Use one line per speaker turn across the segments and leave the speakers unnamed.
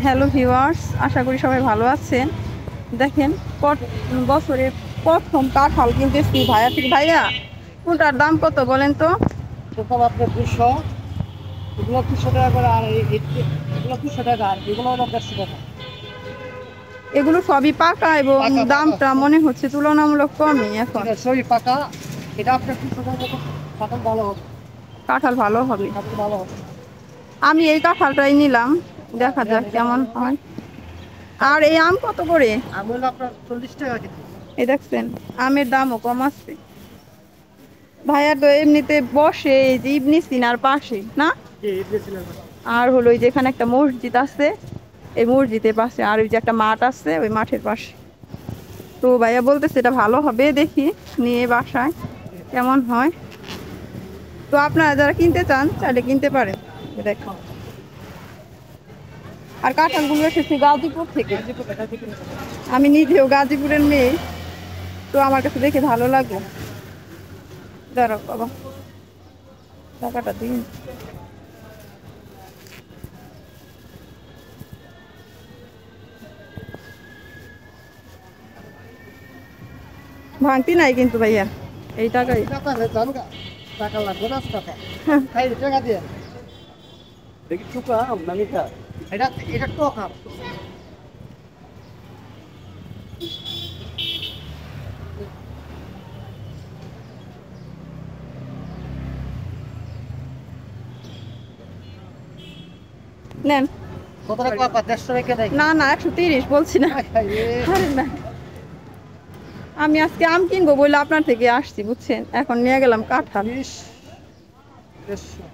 Hello viewers, আশা করি সবাই ভালো আছেন। দেখেন, বছরে প্রথম কাঁঠাল কিনতেছি ভাইয়া থেকে। ভাইয়া, কোনটার দাম কত বলেন তো?
টোটাল আপনার 200, এগুলো 200 টাকা করে, আর এগুলো 200 টাকা, আর এগুলো হলো 150 টাকা।
এগুলো সবই পাকা এবং
পাকা পাকা
দামটা মনে হচ্ছে তুলনামূলক কমই এখন।
এটা সবই পাকা। এটা আপনার 200 টাকা মতো কাঁঠাল ভালো হবে।
কাঁঠাল ভালো হবে।
কাঁঠাল ভালো হবে।
আমি এই কাঁঠালটাই নিলাম, দেখা
নেন,
যাক
এটা
কেমন
ভালো হবে।
হয়। আর এই আম কত করে?
আমি হলো আপনার 40 টাকা কেজি।
এই দেখছেন, আমের দামও কম আছে। ভাইয়া তো এমনিতে বসে এই যে ইবনে সিনার পাশে না?
জি, ইডলি ছিলেন।
আর হলো ওই যেখানে একটা মসজিদ আছে, এই মসজিদের পাশে, আর ওই যে একটা মাঠ আছে ওই মাঠের পাশে। তো ভাইয়া বলতেছে এটা ভালো হবে, দেখি নিয়ে বাসায় কেমন হয়। তো আপনারা যারা কিনতে চান চাইলে কিনতে পারেন। দেখো, আর কাঁঠালগুলো এসেছে গাজীপুর থেকে।
গাজীপুর থেকে কিনে নেবেন।
আমি নিজেও গাজীপুরের মেয়ে, তো আমার কাছে দেখে ভালো লাগলো। দাঁড়াও বাবা, টাকাটা দিন। ভাঙতি নাই কিন্তু ভাইয়া, এই টাকাই।
টাকা নেই, জান গা। টাকা লাগবে না, টাকা খাই টাকা দিয়ে। দেখি চুকা আম না মিঠা। এটা এটা টক আম।
নেন।
কত টাকা পাপা? 150 টাকা দেয়।
না না, 130 বলছি না। আরে না, আমি আজকে আম কিনবো বলে আপনার থেকে আসছি বুঝছেন, এখন নিয়ে গেলাম কাঁঠাল।
30, 150।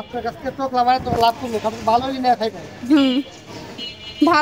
আপনার কাছ থেকে টক লাভ তো লাভ করলো, ভালোই না খাইবেন।
হুম, ভালো।